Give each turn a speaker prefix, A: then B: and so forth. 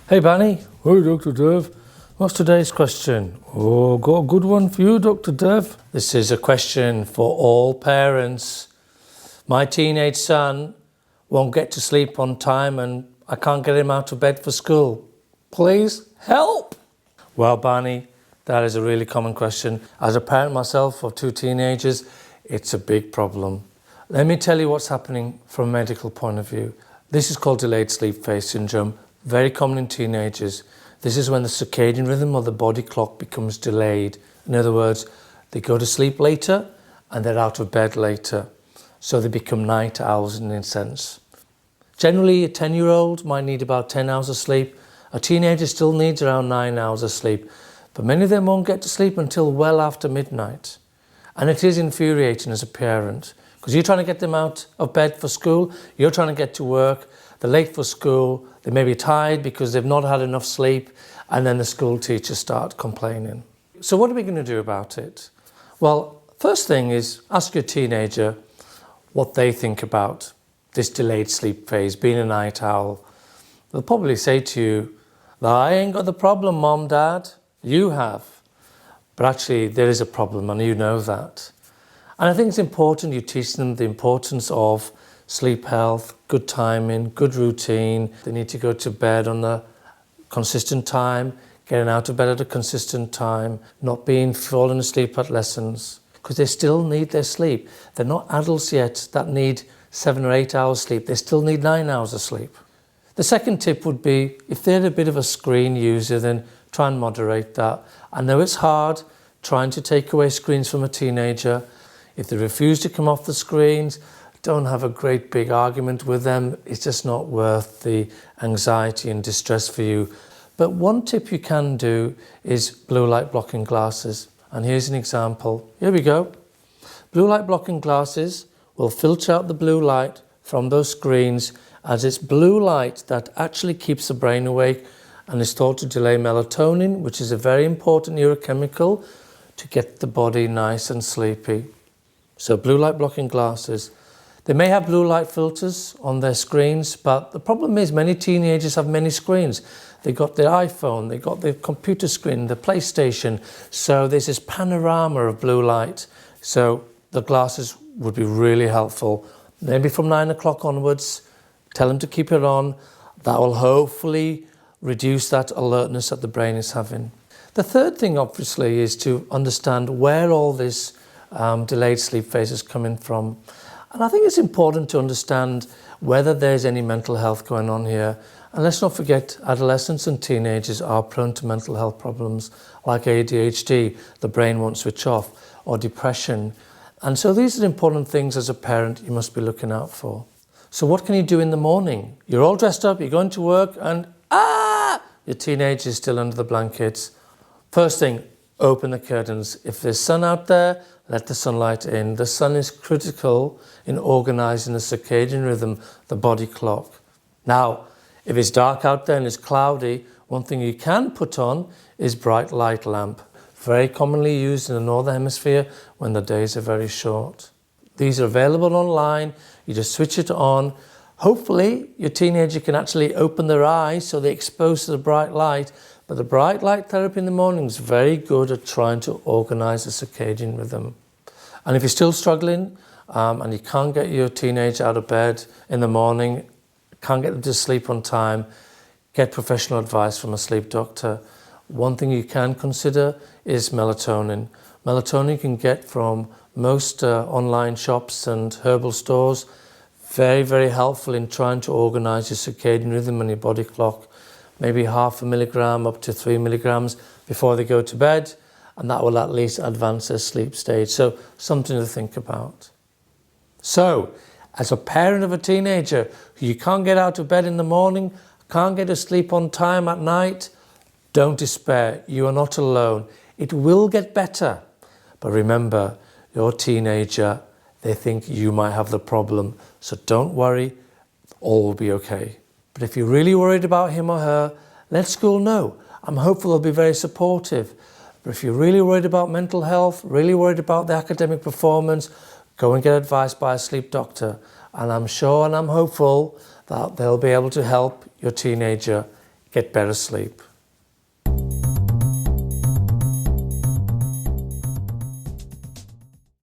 A: Hey Barney, hey Dr. Dev. What's today's question? Oh, got a good one for you, Dr. Dev. This is a question for all parents. My teenage son won't get to sleep on time and I can't get him out of bed for school. Please help. Well, Barney, that is a really common question. As a parent myself of two teenagers, it's a big problem. Let me tell you what's happening from a medical point of view. This is called delayed sleep phase syndrome, very common in teenagers. This is when the circadian rhythm of the body clock becomes delayed. In other words, they go to sleep later and they're out of bed later. So they become night owls in a sense. Generally, a 10-year-old might need about 10 hours of sleep. A teenager still needs around 9 hours of sleep. But many of them won't get to sleep until well after midnight. And it is infuriating as a parent, because you're trying to get them out of bed for school, you're trying to get to work, they're late for school, they may be tired because they've not had enough sleep, and then the school teachers start complaining. So what are we going to do about it? Well, first thing is ask your teenager what they think about this delayed sleep phase, being a night owl. They'll probably say to you, I ain't got the problem, Mom, Dad, you have. But actually there is a problem and you know that. And I think it's important you teach them the importance of sleep health, good timing, good routine. They need to go to bed on a consistent time, getting out of bed at a consistent time, not being falling asleep at lessons, because they still need their sleep. They're not adults yet that need 7 or 8 hours sleep. They still need 9 hours of sleep. The second tip would be, if they're a bit of a screen user, then try and moderate that. I know it's hard trying to take away screens from a teenager. If they refuse to come off the screens, don't have a great big argument with them. It's just not worth the anxiety and distress for you. But one tip you can do is blue light blocking glasses. And here's an example. Here we go. Blue light blocking glasses will filter out the blue light from those screens, as it's blue light that actually keeps the brain awake and is thought to delay melatonin, which is a very important neurochemical to get the body nice and sleepy. So blue light blocking glasses. They may have blue light filters on their screens, but the problem is many teenagers have many screens. They got their iPhone, they got their computer screen, the PlayStation. So there's this panorama of blue light. So the glasses would be really helpful. Maybe from 9 o'clock onwards, tell them to keep it on. That will hopefully reduce that alertness that the brain is having. The third thing, obviously, is to understand where all this delayed sleep phase is coming from. And I think it's important to understand whether there's any mental health going on here. And let's not forget, adolescents and teenagers are prone to mental health problems like ADHD, the brain won't switch off, or depression. And so these are important things as a parent you must be looking out for. So what can you do in the morning? You're all dressed up, you're going to work, and your teenager is still under the blankets. First thing, open the curtains. If there's sun out there, let the sunlight in. The sun is critical in organising the circadian rhythm, the body clock. Now, if it's dark out there and it's cloudy, one thing you can put on is bright light lamp. Very commonly used in the Northern Hemisphere when the days are very short. These are available online. You just switch it on. Hopefully, your teenager can actually open their eyes so they're exposed to the bright light. But the bright light therapy in the morning is very good at trying to organise the circadian rhythm. And if you're still struggling and you can't get your teenager out of bed in the morning, can't get them to sleep on time, get professional advice from a sleep doctor. One thing you can consider is melatonin. Melatonin you can get from most online shops and herbal stores. Very, very helpful in trying to organise your circadian rhythm and your body clock. Maybe 0.5 milligram up to 3 milligrams before they go to bed, and that will at least advance their sleep stage. So something to think about. So, as a parent of a teenager who you can't get out of bed in the morning, can't get to sleep on time at night, don't despair. You are not alone. It will get better. But remember, your teenager, they think you might have the problem. So don't worry, all will be okay. But if you're really worried about him or her, let school know. I'm hopeful they'll be very supportive. But if you're really worried about mental health, really worried about the academic performance, go and get advice by a sleep doctor. And I'm sure and I'm hopeful that they'll be able to help your teenager get better sleep.